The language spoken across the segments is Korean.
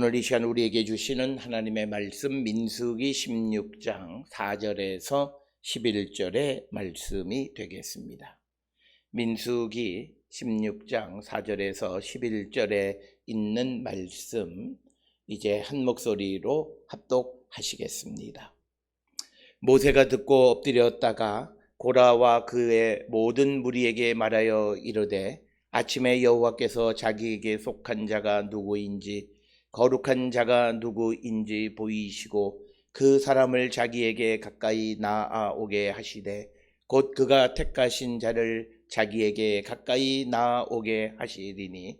오늘 이 시간 우리에게 주시는 하나님의 말씀 민수기 16장 4절에서 11절의 말씀이 되겠습니다. 민수기 16장 4절에서 11절에 있는 말씀 이제 한 목소리로 합독하시겠습니다. 모세가 듣고 엎드렸다가 고라와 그의 모든 무리에게 말하여 이르되 아침에 여호와께서 자기에게 속한 자가 누구인지 거룩한 자가 누구인지 보이시고 그 사람을 자기에게 가까이 나아오게 하시되 곧 그가 택하신 자를 자기에게 가까이 나아오게 하시리니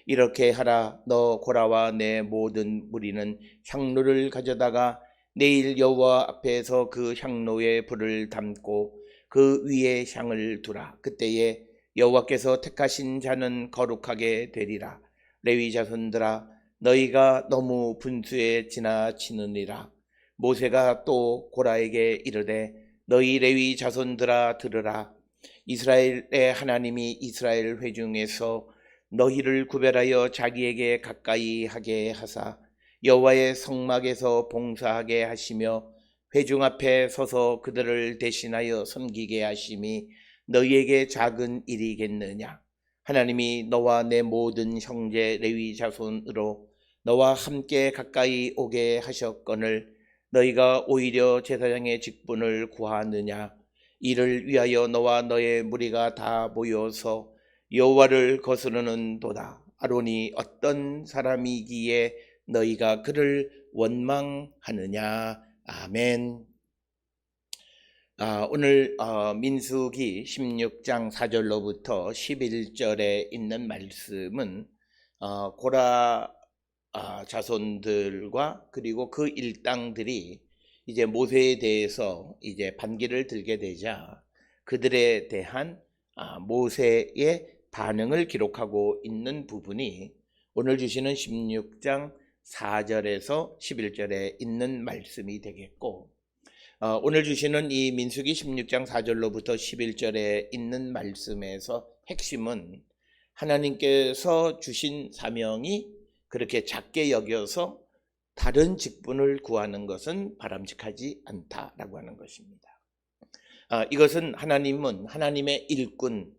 이렇게 하라. 너 고라와 내 모든 무리는 향로를 가져다가 내일 여호와 앞에서 그 향로에 불을 담고 그 위에 향을 두라. 그때에 여호와께서 택하신 자는 거룩하게 되리라. 레위 자손들아 너희가 너무 분수에 지나치느니라. 모세가 또 고라에게 이르되 너희 레위 자손들아 들으라. 이스라엘의 하나님이 이스라엘 회중에서 너희를 구별하여 자기에게 가까이 하게 하사 여호와의 성막에서 봉사하게 하시며 회중 앞에 서서 그들을 대신하여 섬기게 하심이 너희에게 작은 일이겠느냐. 하나님이 너와 내 모든 형제 레위 자손으로 너와 함께 가까이 오게 하셨거늘 너희가 오히려 제사장의 직분을 구하느냐. 이를 위하여 너와 너의 무리가 다 모여서 여호와를 거스르는도다. 아론이 어떤 사람이기에 너희가 그를 원망하느냐. 아멘. 오늘 민수기 16장 4절로부터 11절에 있는 말씀은 고라 자손들과 그리고 그 일당들이 이제 모세에 대해서 이제 반기를 들게 되자 그들에 대한 모세의 반응을 기록하고 있는 부분이 오늘 주시는 16장 4절에서 11절에 있는 말씀이 되겠고, 오늘 주시는 이 민수기 16장 4절로부터 11절에 있는 말씀에서 핵심은 하나님께서 주신 사명이 그렇게 작게 여겨서 다른 직분을 구하는 것은 바람직하지 않다라고 하는 것입니다. 이것은 하나님은 하나님의 일꾼,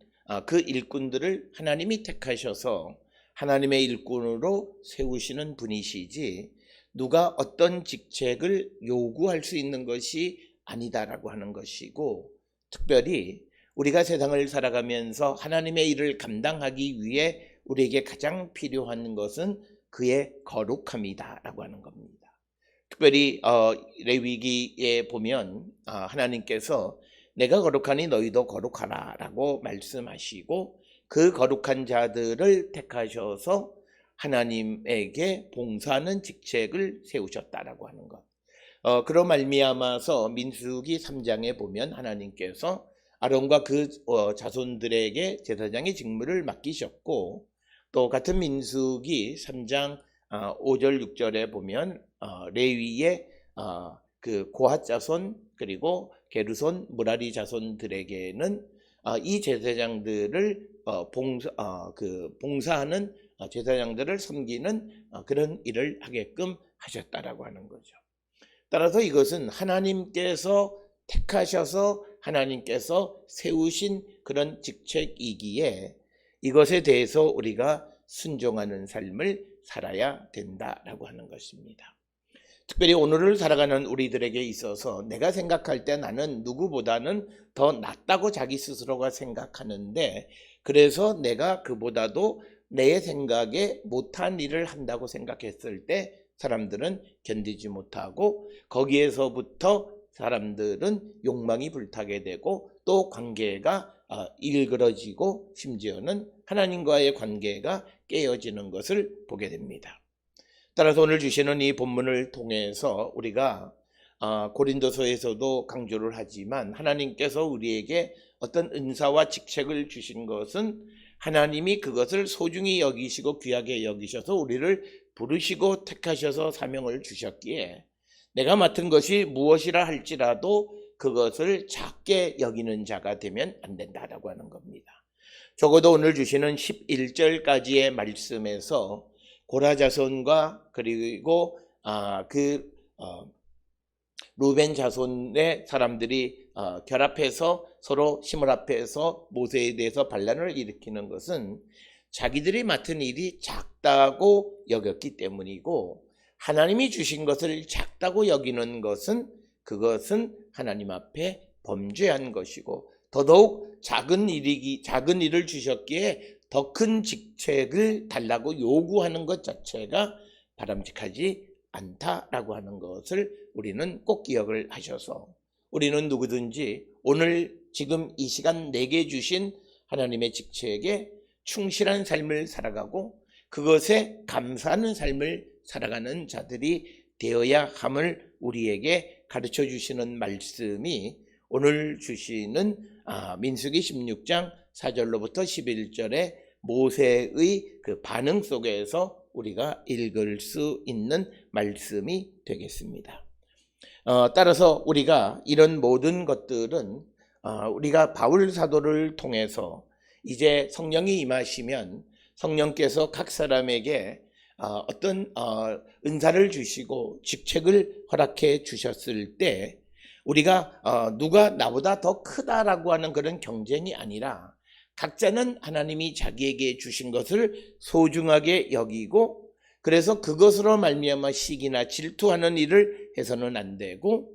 그 일꾼들을 하나님이 택하셔서 하나님의 일꾼으로 세우시는 분이시지 누가 어떤 직책을 요구할 수 있는 것이 아니다라고 하는 것이고, 특별히 우리가 세상을 살아가면서 하나님의 일을 감당하기 위해 우리에게 가장 필요한 것은 그의 거룩함이다라고 하는 겁니다. 특별히 레위기에 보면 하나님께서 내가 거룩하니 너희도 거룩하라 라고 말씀하시고 그 거룩한 자들을 택하셔서 하나님에게 봉사하는 직책을 세우셨다라고 하는 것. 그런 말미암아서 민수기 3장에 보면 하나님께서 아론과 그 자손들에게 제사장의 직무를 맡기셨고, 또 같은 민수기 3장 5절 6절에 보면 레위의 그 고핫 자손 그리고 게르손 무라리 자손들에게는 이 제사장들을 봉사하는 제사장들을 섬기는 그런 일을 하게끔 하셨다라고 하는 거죠. 따라서 이것은 하나님께서 택하셔서 하나님께서 세우신 그런 직책이기에 이것에 대해서 우리가 순종하는 삶을 살아야 된다라고 하는 것입니다. 특별히 오늘을 살아가는 우리들에게 있어서 내가 생각할 때 나는 누구보다는 더 낫다고 자기 스스로가 생각하는데, 그래서 내가 그보다도 내 생각에 못한 일을 한다고 생각했을 때 사람들은 견디지 못하고 거기에서부터 사람들은 욕망이 불타게 되고 또 관계가 일그러지고 심지어는 하나님과의 관계가 깨어지는 것을 보게 됩니다. 따라서 오늘 주시는 이 본문을 통해서 우리가 고린도서에서도 강조를 하지만 하나님께서 우리에게 어떤 은사와 직책을 주신 것은 하나님이 그것을 소중히 여기시고 귀하게 여기셔서 우리를 부르시고 택하셔서 사명을 주셨기에 내가 맡은 것이 무엇이라 할지라도 그것을 작게 여기는 자가 되면 안 된다라고 하는 겁니다. 적어도 오늘 주시는 11절까지의 말씀에서 고라 자손과 그리고 루벤 자손의 사람들이 결합해서 서로 힘을 합해서 모세에 대해서 반란을 일으키는 것은 자기들이 맡은 일이 작다고 여겼기 때문이고, 하나님이 주신 것을 작다고 여기는 것은 그것은 하나님 앞에 범죄한 것이고, 더더욱 작은 일을 주셨기에 더 큰 직책을 달라고 요구하는 것 자체가 바람직하지 않다라고 하는 것을 우리는 꼭 기억을 하셔서, 우리는 누구든지 오늘 지금 이 시간 내게 주신 하나님의 직책에 충실한 삶을 살아가고 그것에 감사하는 삶을 살아가는 자들이 되어야 함을 우리에게 가르쳐 주시는 말씀이 오늘 주시는 민수기 16장 4절로부터 11절의 모세의 그 반응 속에서 우리가 읽을 수 있는 말씀이 되겠습니다. 따라서 우리가 이런 모든 것들은 우리가 바울 사도를 통해서 이제 성령이 임하시면 성령께서 각 사람에게 어떤 은사를 주시고 직책을 허락해 주셨을 때 우리가 누가 나보다 더 크다라고 하는 그런 경쟁이 아니라 각자는 하나님이 자기에게 주신 것을 소중하게 여기고, 그래서 그것으로 말미암아 시기나 질투하는 일을 해서는 안 되고,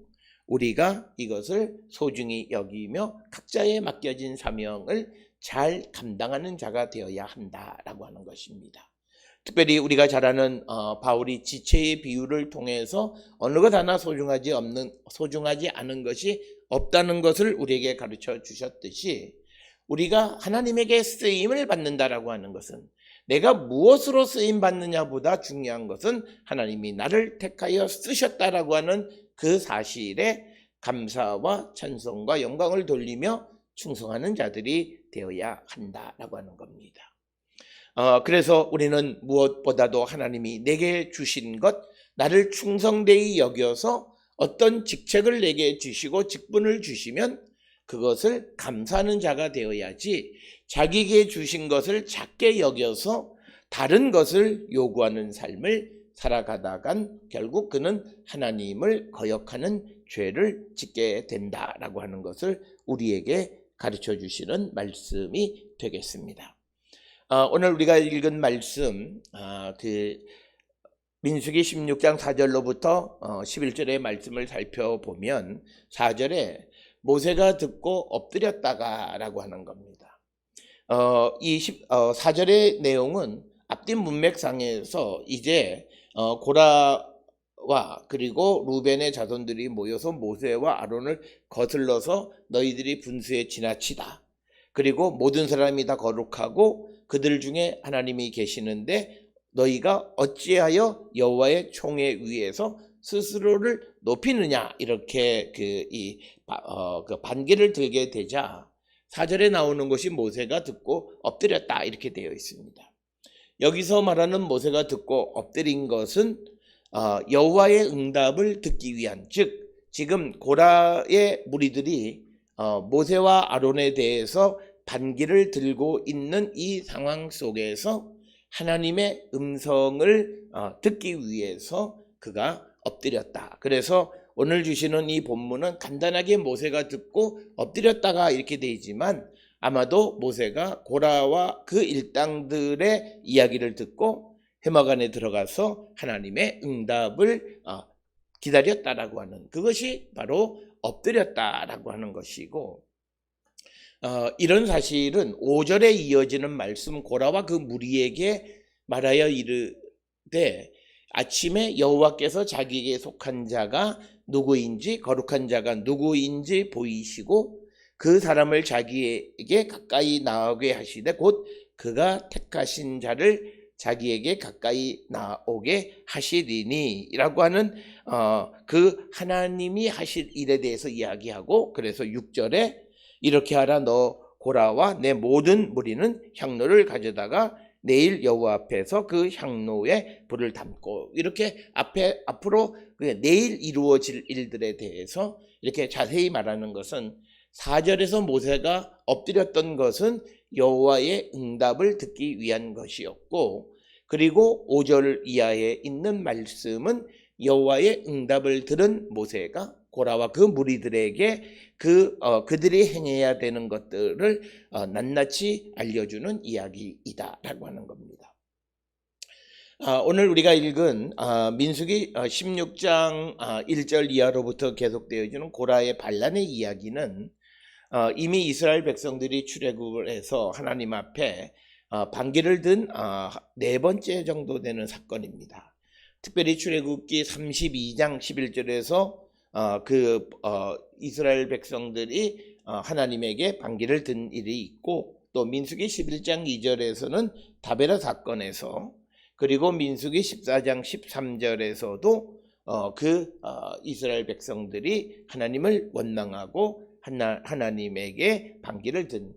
우리가 이것을 소중히 여기며 각자의 맡겨진 사명을 잘 감당하는 자가 되어야 한다라고 하는 것입니다. 특별히 우리가 잘 아는 바울이 지체의 비유를 통해서 어느 것 하나 소중하지 않은 것이 없다는 것을 우리에게 가르쳐 주셨듯이, 우리가 하나님에게 쓰임을 받는다라고 하는 것은 내가 무엇으로 쓰임 받느냐보다 중요한 것은 하나님이 나를 택하여 쓰셨다라고 하는 그 사실에 감사와 찬송과 영광을 돌리며 충성하는 자들이 되어야 한다라고 하는 겁니다. 그래서 우리는 무엇보다도 하나님이 내게 주신 것, 나를 충성되이 여겨서 어떤 직책을 내게 주시고 직분을 주시면 그것을 감사하는 자가 되어야지, 자기에게 주신 것을 작게 여겨서 다른 것을 요구하는 삶을 살아가다간 결국 그는 하나님을 거역하는 죄를 짓게 된다라고 하는 것을 우리에게 가르쳐 주시는 말씀이 되겠습니다. 오늘 우리가 읽은 말씀, 민수기 16장 4절로부터 11절의 말씀을 살펴보면 4절에 모세가 듣고 엎드렸다가 라고 하는 겁니다. 이 4절의 내용은 앞뒤 문맥상에서 이제 고라와 그리고 루벤의 자손들이 모여서 모세와 아론을 거슬러서 너희들이 분수에 지나치다, 그리고 모든 사람이 다 거룩하고 그들 중에 하나님이 계시는데 너희가 어찌하여 여호와의 총에 의해서 스스로를 높이느냐, 이렇게 그 반기를 들게 되자 4절에 나오는 것이 모세가 듣고 엎드렸다 이렇게 되어 있습니다. 여기서 말하는 모세가 듣고 엎드린 것은 여호와의 응답을 듣기 위한, 즉 지금 고라의 무리들이 모세와 아론에 대해서 반기를 들고 있는 이 상황 속에서 하나님의 음성을 듣기 위해서 그가 엎드렸다. 그래서 오늘 주시는 이 본문은 간단하게 모세가 듣고 엎드렸다가 이렇게 되지만 아마도 모세가 고라와 그 일당들의 이야기를 듣고 회막 안에 들어가서 하나님의 응답을 기다렸다라고 하는, 그것이 바로 엎드렸다라고 하는 것이고, 이런 사실은 5절에 이어지는 말씀, 고라와 그 무리에게 말하여 이르되 아침에 여호와께서 자기에게 속한 자가 누구인지 거룩한 자가 누구인지 보이시고 그 사람을 자기에게 가까이 나오게 하시되 곧 그가 택하신 자를 자기에게 가까이 나오게 하시리니 라고 하는 그 하나님이 하실 일에 대해서 이야기하고, 그래서 6절에 이렇게 하라, 너 고라와 내 모든 무리는 향로를 가져다가 내일 여호와 앞에서 그 향로에 불을 담고, 이렇게 앞으로 내일 이루어질 일들에 대해서 이렇게 자세히 말하는 것은 4절에서 모세가 엎드렸던 것은 여호와의 응답을 듣기 위한 것이었고, 그리고 5절 이하에 있는 말씀은 여호와의 응답을 들은 모세가 고라와 그 무리들에게 그들이 행해야 되는 것들을 낱낱이 알려주는 이야기이다라고 하는 겁니다. 오늘 우리가 읽은 민수기 16장 1절 이하로부터 계속되어지는 고라의 반란의 이야기는 이미 이스라엘 백성들이 출애굽을 해서 하나님 앞에 반기를 든 4번째 정도 되는 사건입니다. 특별히 출애굽기 32장 11절에서 이스라엘 백성들이 하나님에게 반기를 든 일이 있고, 또 민수기 11장 2절에서는 다베라 사건에서, 그리고 민수기 14장 13절에서도 이스라엘 백성들이 하나님을 원망하고 하나님에게 반기를 든,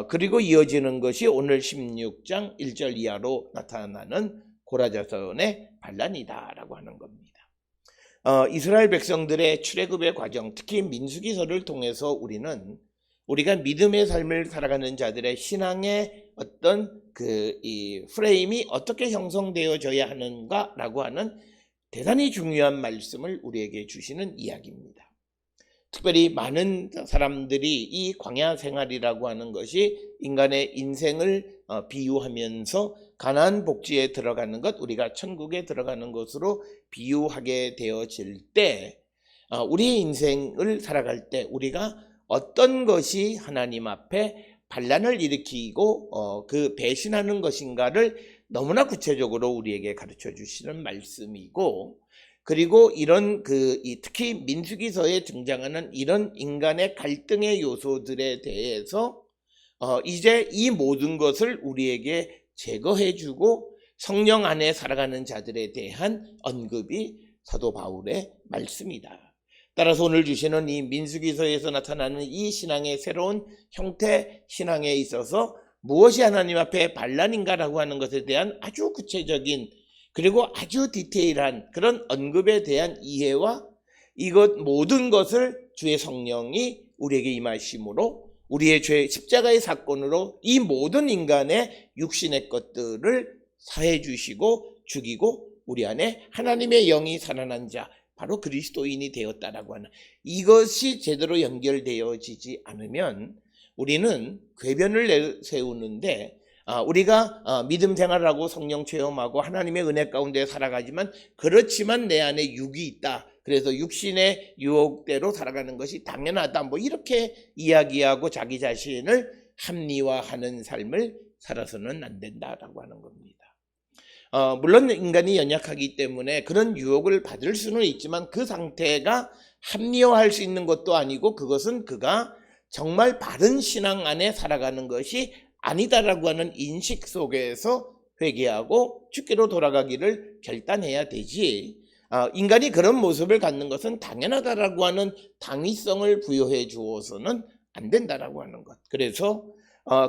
그리고 이어지는 것이 오늘 16장 1절 이하로 나타나는 고라 자손의 반란이다라고 하는 겁니다. 이스라엘 백성들의 출애굽의 과정, 특히 민수기서를 통해서 우리가 믿음의 삶을 살아가는 자들의 신앙의 어떤 이 프레임이 어떻게 형성되어져야 하는가라고 하는 대단히 중요한 말씀을 우리에게 주시는 이야기입니다. 특별히 많은 사람들이 이 광야 생활이라고 하는 것이 인간의 인생을 비유하면서 가나안 복지에 들어가는 것, 우리가 천국에 들어가는 것으로 비유하게 되어질 때, 우리의 인생을 살아갈 때 우리가 어떤 것이 하나님 앞에 반란을 일으키고 배신하는 것인가를 너무나 구체적으로 우리에게 가르쳐 주시는 말씀이고, 그리고 이런 특히 민수기서에 등장하는 이런 인간의 갈등의 요소들에 대해서 이제 이 모든 것을 우리에게 제거해주고 성령 안에 살아가는 자들에 대한 언급이 사도 바울의 말씀이다. 따라서 오늘 주시는 이 민수기서에서 나타나는 이 신앙의 새로운 형태, 신앙에 있어서 무엇이 하나님 앞에 반란인가라고 하는 것에 대한 아주 구체적인, 그리고 아주 디테일한 그런 언급에 대한 이해와 이것 모든 것을 주의 성령이 우리에게 임하심으로 우리의 죄 십자가의 사건으로 이 모든 인간의 육신의 것들을 사해 주시고 죽이고 우리 안에 하나님의 영이 살아난 자, 바로 그리스도인이 되었다라고 하는 이것이 제대로 연결되어지지 않으면 우리는 궤변을 내세우는데, 우리가 믿음 생활을 하고 성령 체험하고 하나님의 은혜 가운데 살아가지만, 그렇지만 내 안에 육이 있다, 그래서 육신의 유혹대로 살아가는 것이 당연하다, 이렇게 이야기하고 자기 자신을 합리화하는 삶을 살아서는 안 된다라고 하는 겁니다. 물론 인간이 연약하기 때문에 그런 유혹을 받을 수는 있지만 그 상태가 합리화할 수 있는 것도 아니고, 그것은 그가 정말 바른 신앙 안에 살아가는 것이 아니다라고 하는 인식 속에서 회개하고 주께로 돌아가기를 결단해야 되지, 인간이 그런 모습을 갖는 것은 당연하다라고 하는 당위성을 부여해 주어서는 안 된다라고 하는 것. 그래서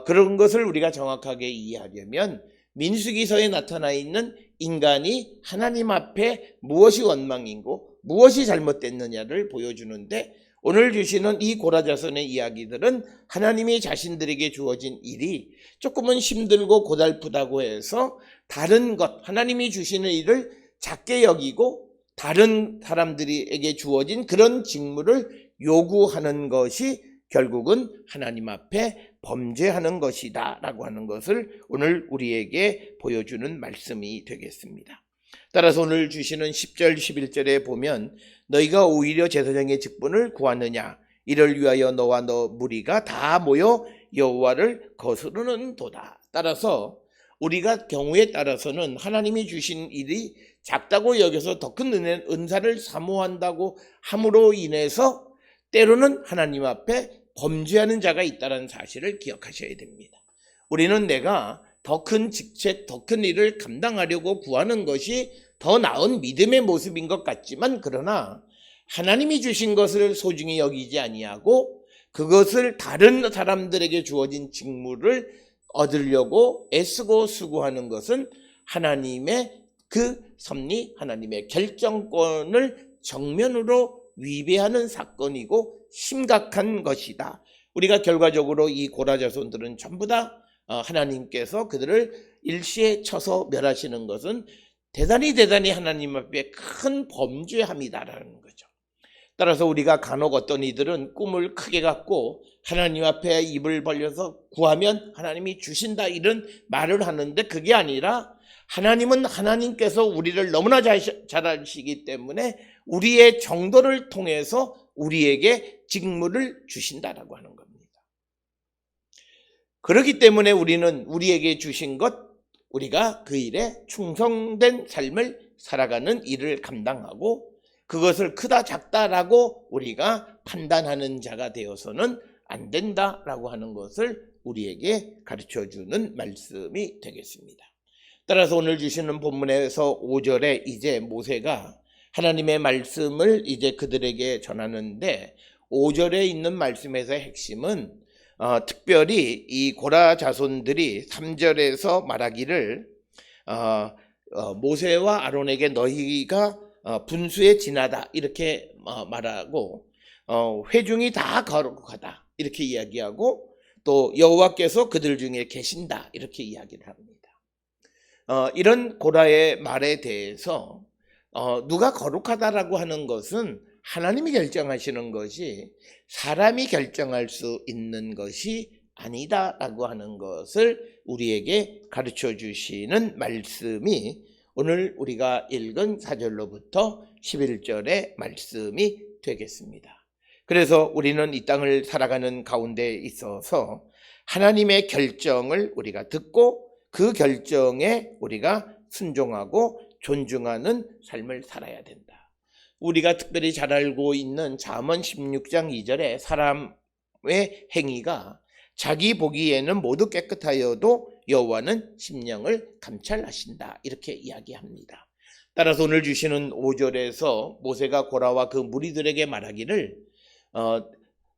그런 것을 우리가 정확하게 이해하려면 민수기서에 나타나 있는 인간이 하나님 앞에 무엇이 원망이고 무엇이 잘못됐느냐를 보여주는데, 오늘 주시는 이 고라 자손의 이야기들은 하나님이 자신들에게 주어진 일이 조금은 힘들고 고달프다고 해서 다른 것, 하나님이 주시는 일을 작게 여기고 다른 사람들에게 주어진 그런 직무를 요구하는 것이 결국은 하나님 앞에 범죄하는 것이다 라고 하는 것을 오늘 우리에게 보여주는 말씀이 되겠습니다. 따라서 오늘 주시는 10절 11절에 보면, 너희가 오히려 제사장의 직분을 구하느냐, 이를 위하여 너와 너 무리가 다 모여 여호와를 거스르는 도다. 따라서 우리가 경우에 따라서는 하나님이 주신 일이 작다고 여겨서 더 큰 은사를 사모한다고 함으로 인해서 때로는 하나님 앞에 범죄하는 자가 있다는 사실을 기억하셔야 됩니다. 우리는 내가 더 큰 직책, 더 큰 일을 감당하려고 구하는 것이 더 나은 믿음의 모습인 것 같지만, 그러나 하나님이 주신 것을 소중히 여기지 아니하고 그것을 다른 사람들에게 주어진 직무를 얻으려고 애쓰고 수고하는 것은 하나님의 그 섭리, 하나님의 결정권을 정면으로 위배하는 사건이고 심각한 것이다. 우리가 결과적으로 이 고라 자손들은 전부 다 하나님께서 그들을 일시에 쳐서 멸하시는 것은 대단히 하나님 앞에 큰 범죄함이다라는 거죠. 따라서 우리가 간혹 어떤 이들은 꿈을 크게 갖고 하나님 앞에 입을 벌려서 구하면 하나님이 주신다 이런 말을 하는데, 그게 아니라 하나님은 하나님께서 우리를 너무나 잘 아시기 때문에 우리의 정도를 통해서 우리에게 직무를 주신다라고 하는 겁니다. 그렇기 때문에 우리는 우리에게 주신 것, 우리가 그 일에 충성된 삶을 살아가는 일을 감당하고 그것을 크다 작다라고 우리가 판단하는 자가 되어서는 안 된다라고 하는 것을 우리에게 가르쳐주는 말씀이 되겠습니다. 따라서 오늘 주시는 본문에서 5절에 이제 모세가 하나님의 말씀을 이제 그들에게 전하는데, 5절에 있는 말씀에서의 핵심은 특별히 이 고라 자손들이 3절에서 말하기를 모세와 아론에게 너희가 분수에 지나다 이렇게 말하고, 회중이 다 거룩하다 이렇게 이야기하고, 또 여호와께서 그들 중에 계신다 이렇게 이야기를 합니다. 이런 고라의 말에 대해서 누가 거룩하다라고 하는 것은 하나님이 결정하시는 것이 사람이 결정할 수 있는 것이 아니다라고 하는 것을 우리에게 가르쳐 주시는 말씀이 오늘 우리가 읽은 4절로부터 11절의 말씀이 되겠습니다. 그래서 우리는 이 땅을 살아가는 가운데 있어서 하나님의 결정을 우리가 듣고 그 결정에 우리가 순종하고 존중하는 삶을 살아야 된다. 우리가 특별히 잘 알고 있는 잠언 16장 2절에 사람의 행위가 자기 보기에는 모두 깨끗하여도 여호와는 심령을 감찰하신다 이렇게 이야기합니다. 따라서 오늘 주시는 5절에서 모세가 고라와 그 무리들에게 말하기를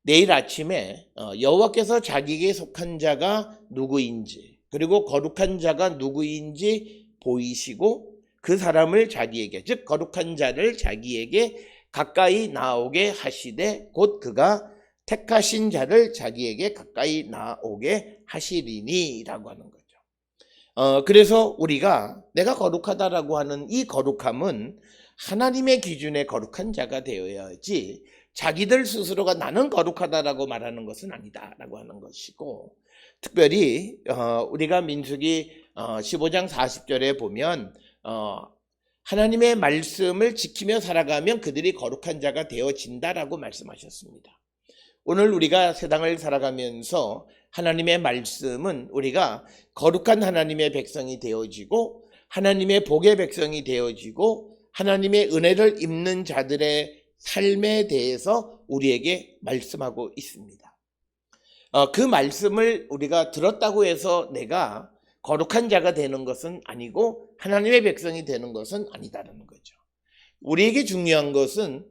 내일 아침에 여호와께서 자기에게 속한 자가 누구인지 그리고 거룩한 자가 누구인지 보이시고 그 사람을 자기에게, 즉 거룩한 자를 자기에게 가까이 나오게 하시되 곧 그가 택하신 자를 자기에게 가까이 나오게 하시리니 라고 하는 거죠. 그래서 우리가 내가 거룩하다라고 하는 이 거룩함은 하나님의 기준에 거룩한 자가 되어야지 자기들 스스로가 나는 거룩하다라고 말하는 것은 아니다라고 하는 것이고, 특별히 우리가 민수기 15장 40절에 보면 하나님의 말씀을 지키며 살아가면 그들이 거룩한 자가 되어진다라고 말씀하셨습니다. 오늘 우리가 세상을 살아가면서 하나님의 말씀은 우리가 거룩한 하나님의 백성이 되어지고 하나님의 복의 백성이 되어지고 하나님의 은혜를 입는 자들의 삶에 대해서 우리에게 말씀하고 있습니다. 그 말씀을 우리가 들었다고 해서 내가 거룩한 자가 되는 것은 아니고 하나님의 백성이 되는 것은 아니다라는 거죠. 우리에게 중요한 것은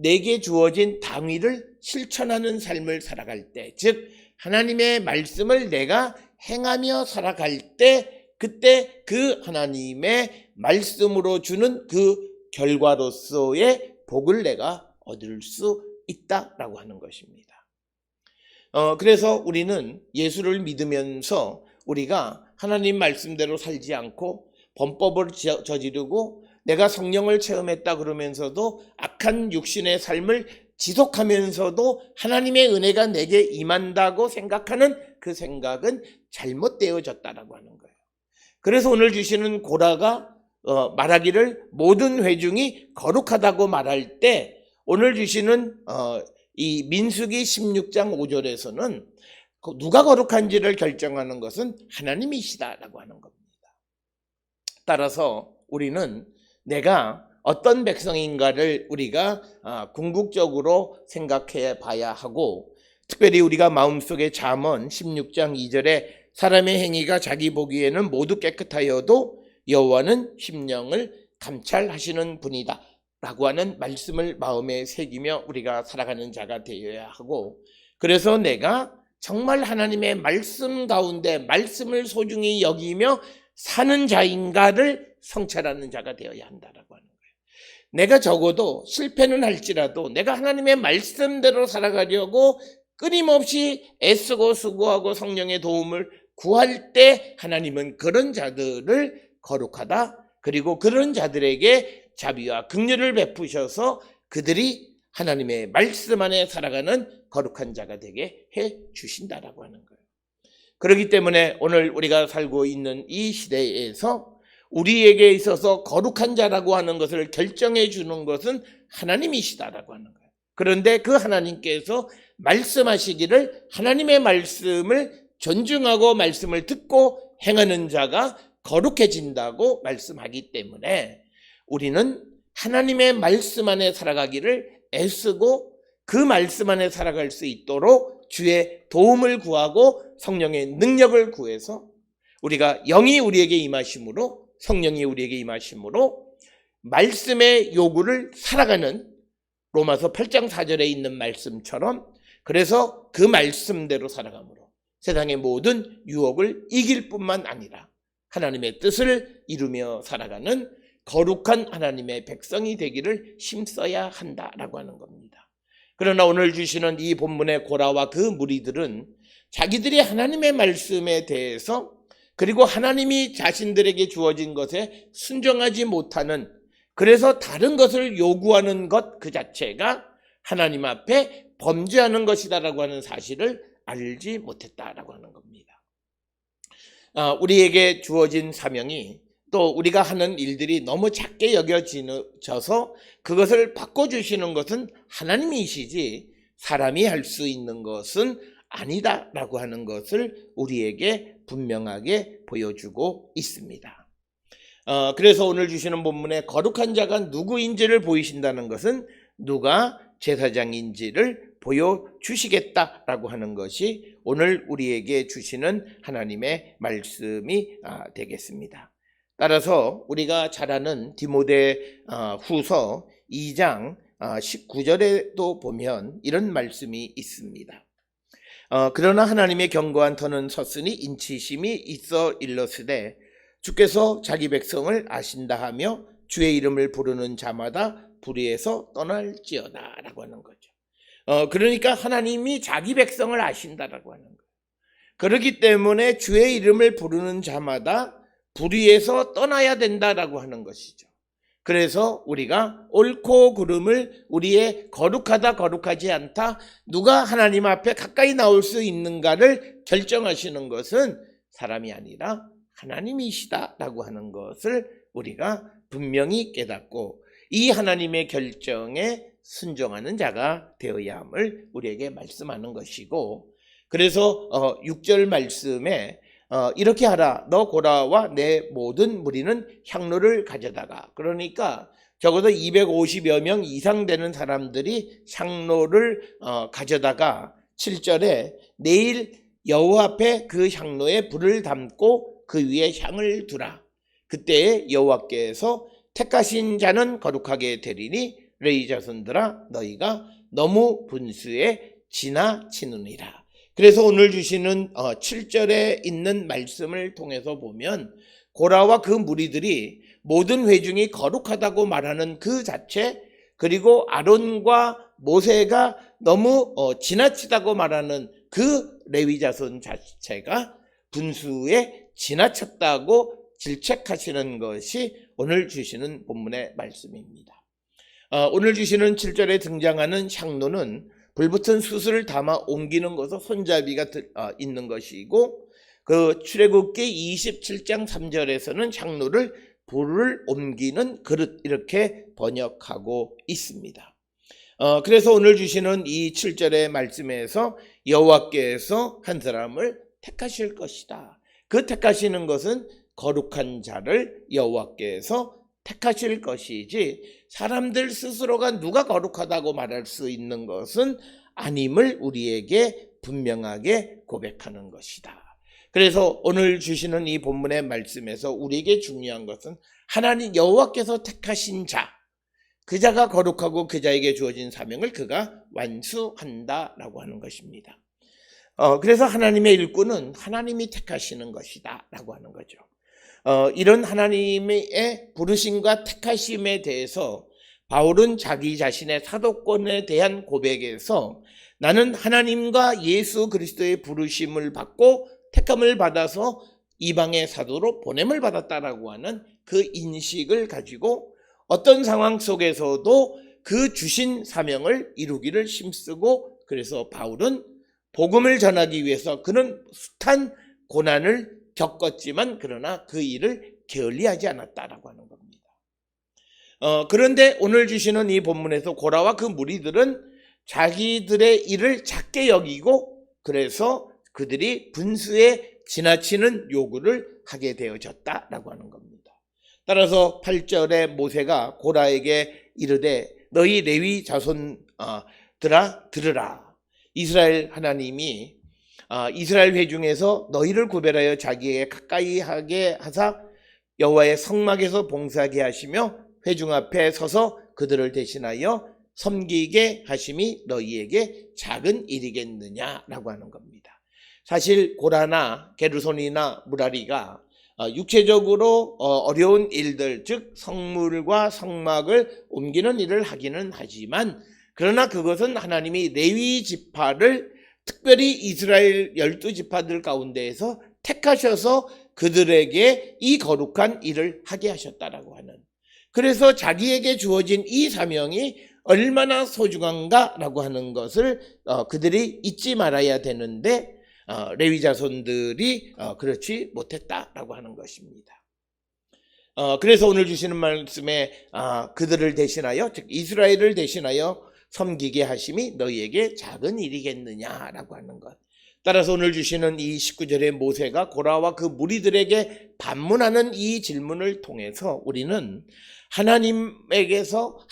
내게 주어진 당위를 실천하는 삶을 살아갈 때, 즉 하나님의 말씀을 내가 행하며 살아갈 때, 그때 그 하나님의 말씀으로 주는 그 결과로서의 복을 내가 얻을 수 있다라고 하는 것입니다. 그래서 우리는 예수를 믿으면서 우리가 하나님 말씀대로 살지 않고 범법을 저지르고 내가 성령을 체험했다 그러면서도 악한 육신의 삶을 지속하면서도 하나님의 은혜가 내게 임한다고 생각하는 그 생각은 잘못되어졌다라고 하는 거예요. 그래서 오늘 주시는 고라가 말하기를 모든 회중이 거룩하다고 말할 때 오늘 주시는 이 민수기 16장 5절에서는 누가 거룩한지를 결정하는 것은 하나님이시다라고 하는 겁니다. 따라서 우리는 내가 어떤 백성인가를 우리가 궁극적으로 생각해 봐야 하고, 특별히 우리가 마음속에 잠언 16장 2절에 사람의 행위가 자기 보기에는 모두 깨끗하여도 여호와는 심령을 감찰하시는 분이다 라고 하는 말씀을 마음에 새기며 우리가 살아가는 자가 되어야 하고, 그래서 내가 정말 하나님의 말씀 가운데 말씀을 소중히 여기며 사는 자인가를 성찰하는 자가 되어야 한다라고 하는 거예요. 내가 적어도 실패는 할지라도 내가 하나님의 말씀대로 살아가려고 끊임없이 애쓰고 수고하고 성령의 도움을 구할 때 하나님은 그런 자들을 거룩하다, 그리고 그런 자들에게 자비와 긍휼을 베푸셔서 그들이 하나님의 말씀 안에 살아가는 거룩한 자가 되게 해 주신다라고 하는 거예요. 그렇기 때문에 오늘 우리가 살고 있는 이 시대에서 우리에게 있어서 거룩한 자라고 하는 것을 결정해 주는 것은 하나님이시다라고 하는 거예요. 그런데 그 하나님께서 말씀하시기를 하나님의 말씀을 존중하고 말씀을 듣고 행하는 자가 거룩해진다고 말씀하기 때문에 우리는 하나님의 말씀 안에 살아가기를 애쓰고 그 말씀 안에 살아갈 수 있도록 주의 도움을 구하고 성령의 능력을 구해서 우리가 영이 우리에게 임하심으로, 성령이 우리에게 임하심으로 말씀의 요구를 살아가는, 로마서 8장 4절에 있는 말씀처럼, 그래서 그 말씀대로 살아감으로 세상의 모든 유혹을 이길 뿐만 아니라 하나님의 뜻을 이루며 살아가는 거룩한 하나님의 백성이 되기를 힘써야 한다라고 하는 겁니다. 그러나 오늘 주시는 이 본문의 고라와 그 무리들은 자기들이 하나님의 말씀에 대해서, 그리고 하나님이 자신들에게 주어진 것에 순종하지 못하는, 그래서 다른 것을 요구하는 것 그 자체가 하나님 앞에 범죄하는 것이다라고 하는 사실을 알지 못했다라고 하는 겁니다. 우리에게 주어진 사명이, 또 우리가 하는 일들이 너무 작게 여겨져서 그것을 바꿔주시는 것은 하나님이시지 사람이 할 수 있는 것은 아니다라고 하는 것을 우리에게 분명하게 보여주고 있습니다. 그래서 오늘 주시는 본문에 거룩한 자가 누구인지를 보이신다는 것은 누가 제사장인지를 보여주시겠다라고 하는 것이 오늘 우리에게 주시는 하나님의 말씀이 되겠습니다. 따라서 우리가 잘 아는 디모데 후서 2장 19절에도 보면 이런 말씀이 있습니다. 그러나 하나님의 견고한 터는 섰으니 인치심이 있어 일러스되 주께서 자기 백성을 아신다 하며 주의 이름을 부르는 자마다 불의에서 떠날지어다 라고 하는 거죠. 그러니까 하나님이 자기 백성을 아신다라고 하는 거예요. 그렇기 때문에 주의 이름을 부르는 자마다 불의에서 떠나야 된다라고 하는 것이죠. 그래서 우리가 옳고 그름을, 우리의 거룩하다 거룩하지 않다, 누가 하나님 앞에 가까이 나올 수 있는가를 결정하시는 것은 사람이 아니라 하나님이시다라고 하는 것을 우리가 분명히 깨닫고 이 하나님의 결정에 순종하는 자가 되어야 함을 우리에게 말씀하는 것이고, 그래서 6절 말씀에 이렇게 하라. 너 고라와 내 모든 무리는 향로를 가져다가, 그러니까 적어도 250여 명 이상 되는 사람들이 향로를 가져다가 7절에 내일 여호와 앞에 그 향로에 불을 담고 그 위에 향을 두라. 그때에 여호와께서 택하신 자는 거룩하게 되리니 레위 자손들아 너희가 너무 분수에 지나치느니라. 그래서 오늘 주시는 7절에 있는 말씀을 통해서 보면 고라와 그 무리들이 모든 회중이 거룩하다고 말하는 그 자체, 그리고 아론과 모세가 너무 지나치다고 말하는 그 레위 자손 자체가 분수에 지나쳤다고 질책하시는 것이 오늘 주시는 본문의 말씀입니다. 오늘 주시는 7절에 등장하는 향로는 불붙은 숯을 담아 옮기는 것으로 손잡이가 있는 것이고, 그 출애굽기 27장 3절에서는 향로를 불을 옮기는 그릇, 이렇게 번역하고 있습니다. 그래서 오늘 주시는 이 7절의 말씀에서 여호와께서 한 사람을 택하실 것이다. 그 택하시는 것은 거룩한 자를 여호와께서 택하실 것이지 사람들 스스로가 누가 거룩하다고 말할 수 있는 것은 아님을 우리에게 분명하게 고백하는 것이다. 그래서 오늘 주시는 이 본문의 말씀에서 우리에게 중요한 것은 하나님 여호와께서 택하신 자, 그 자가 거룩하고 그 자에게 주어진 사명을 그가 완수한다라고 하는 것입니다. 그래서 하나님의 일꾼은 하나님이 택하시는 것이다 라고 하는 거죠. 이런 하나님의 부르심과 택하심에 대해서 바울은 자기 자신의 사도권에 대한 고백에서 나는 하나님과 예수 그리스도의 부르심을 받고 택함을 받아서 이방의 사도로 보냄을 받았다라고 하는 그 인식을 가지고 어떤 상황 속에서도 그 주신 사명을 이루기를 힘쓰고, 그래서 바울은 복음을 전하기 위해서 그는 숱한 고난을 겪었지만 그러나 그 일을 게을리하지 않았다라고 하는 겁니다. 그런데 오늘 주시는 이 본문에서 고라와 그 무리들은 자기들의 일을 작게 여기고, 그래서 그들이 분수에 지나치는 요구를 하게 되어졌다라고 하는 겁니다. 따라서 8절에 모세가 고라에게 이르되 너희 레위 자손들아 들으라. 이스라엘 하나님이 이스라엘 회중에서 너희를 구별하여 자기에게 가까이 하게 하사 여호와의 성막에서 봉사하게 하시며 회중 앞에 서서 그들을 대신하여 섬기게 하심이 너희에게 작은 일이겠느냐라고 하는 겁니다. 사실 고라나 게르손이나 무라리가 육체적으로 어려운 일들, 즉 성물과 성막을 옮기는 일을 하기는 하지만, 그러나 그것은 하나님이 레위 지파를 특별히 이스라엘 12지파들 가운데에서 택하셔서 그들에게 이 거룩한 일을 하게 하셨다라고 하는, 그래서 자기에게 주어진 이 사명이 얼마나 소중한가라고 하는 것을 그들이 잊지 말아야 되는데 레위 자손들이 그렇지 못했다라고 하는 것입니다. 그래서 오늘 주시는 말씀에 그들을 대신하여, 즉 이스라엘을 대신하여 섬기게 하심이 너희에게 작은 일이겠느냐라고 하는 것. 따라서 오늘 주시는 이 19절의 모세가 고라와 그 무리들에게 반문하는 이 질문을 통해서 우리는 하나님에게서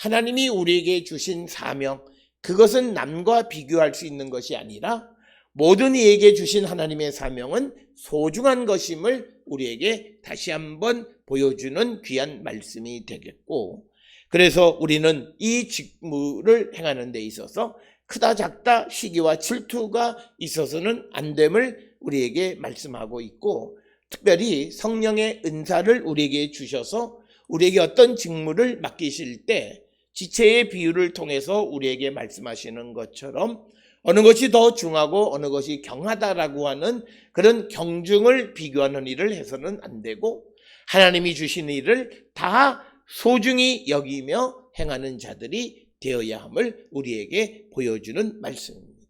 우리에게 주신 사명, 그것은 남과 비교할 수 있는 것이 아니라 모든 이에게 주신 하나님의 사명은 소중한 것임을 우리에게 다시 한번 보여주는 귀한 말씀이 되겠고, 그래서 우리는 이 직무를 행하는 데 있어서 크다 작다 시기와 질투가 있어서는 안 됨을 우리에게 말씀하고 있고, 특별히 성령의 은사를 우리에게 주셔서 우리에게 어떤 직무를 맡기실 때 지체의 비유를 통해서 우리에게 말씀하시는 것처럼 어느 것이 더 중하고 어느 것이 경하다라고 하는 그런 경중을 비교하는 일을 해서는 안 되고, 하나님이 주신 일을 다 소중히 여기며 행하는 자들이 되어야 함을 우리에게 보여주는 말씀입니다.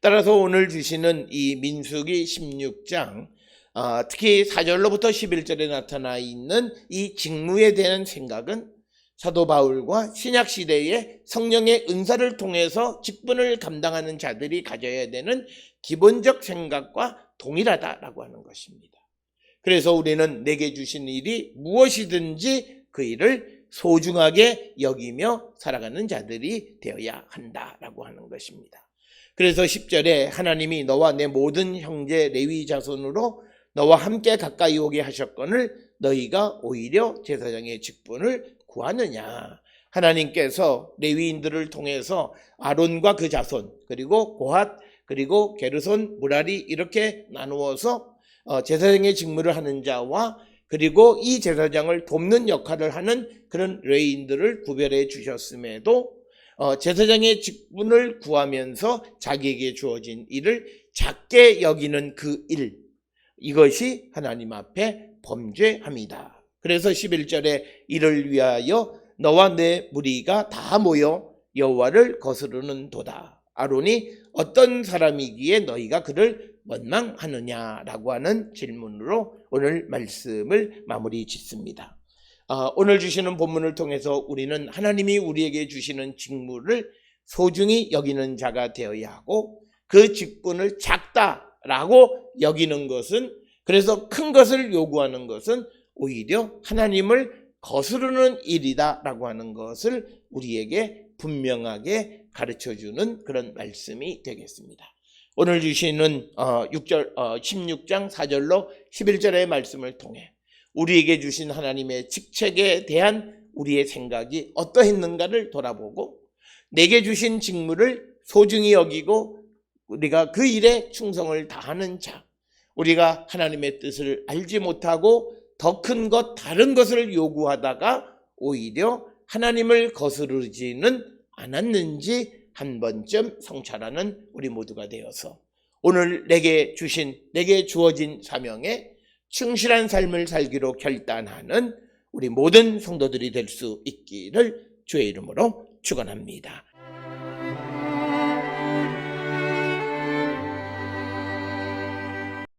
따라서 오늘 주시는 이 민수기 16장, 특히 4절로부터 11절에 나타나 있는 이 직무에 대한 생각은 사도 바울과 신약시대의 성령의 은사를 통해서 직분을 감당하는 자들이 가져야 되는 기본적 생각과 동일하다라고 하는 것입니다. 그래서 우리는 내게 주신 일이 무엇이든지 그 일을 소중하게 여기며 살아가는 자들이 되어야 한다라고 하는 것입니다. 그래서 10절에 하나님이 너와 내 모든 형제 레위 자손으로 너와 함께 가까이 오게 하셨거늘 너희가 오히려 제사장의 직분을 구하느냐. 하나님께서 레위인들을 통해서 아론과 그 자손, 그리고 고핫, 그리고 게르손, 무라리 이렇게 나누어서 제사장의 직무를 하는 자와 그리고 이 제사장을 돕는 역할을 하는 그런 레위인들을 구별해 주셨음에도 제사장의 직분을 구하면서 자기에게 주어진 일을 작게 여기는 그 일, 이것이 하나님 앞에 범죄함이다. 그래서 11절에 이를 위하여 너와 내 무리가 다 모여 여호와를 거스르는 도다. 아론이 어떤 사람이기에 너희가 그를 원망하느냐라고 하는 질문으로 오늘 말씀을 마무리 짓습니다. 오늘 주시는 본문을 통해서 우리는 하나님이 우리에게 주시는 직무를 소중히 여기는 자가 되어야 하고, 그 직분을 작다라고 여기는 것은, 그래서 큰 것을 요구하는 것은 오히려 하나님을 거스르는 일이다라고 하는 것을 우리에게 분명하게 가르쳐주는 그런 말씀이 되겠습니다. 오늘 주시는 16장 4절로 11절의 말씀을 통해 우리에게 주신 하나님의 직책에 대한 우리의 생각이 어떠했는가를 돌아보고, 내게 주신 직무를 소중히 여기고 우리가 그 일에 충성을 다하는 자, 우리가 하나님의 뜻을 알지 못하고 더 큰 것, 다른 것을 요구하다가 오히려 하나님을 거스르지는 않았는지 한 번쯤 성찰하는 우리 모두가 되어서 오늘 내게 주어진 사명에 충실한 삶을 살기로 결단하는 우리 모든 성도들이 될 수 있기를 주의 이름으로 축원합니다.